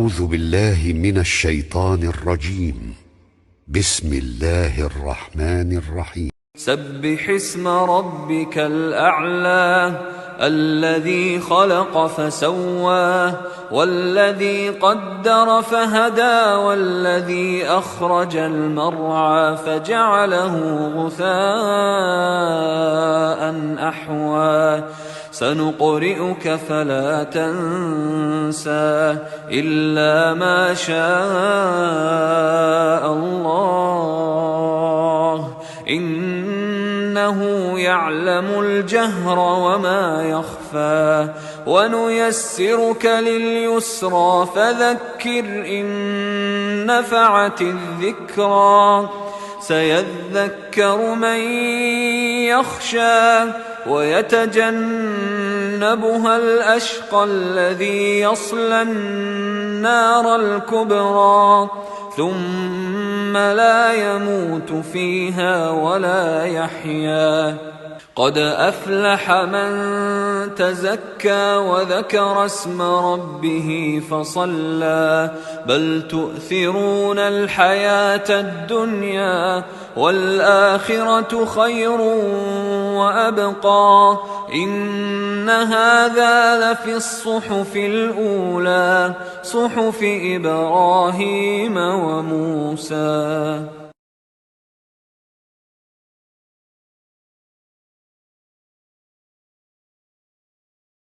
أعوذ بالله من الشيطان الرجيم. بسم الله الرحمن الرحيم. سبح اسم ربك الأعلى الذي خلق فسوى والذي قدر فهدى والذي أخرج المرعى فجعله غثاء أحوى سنقرئك فلا تنسى إلا ما شاء الله إنه يعلم الجهر وما يخفى ونيسرك لليسرى فذكر إن نفعت الذكرى سيذكر من يخشى ويتجنبها الأشقى الذي يصلى النار الكبرى ثم لا يموت فيها ولا يحيا قد أفلح من تزكى وذكر اسم ربه فصلى بل تؤثرون الحياة الدنيا والآخرة خير وأبقى إن هذا لفي الصحف الأولى صحف إبراهيم وموسى.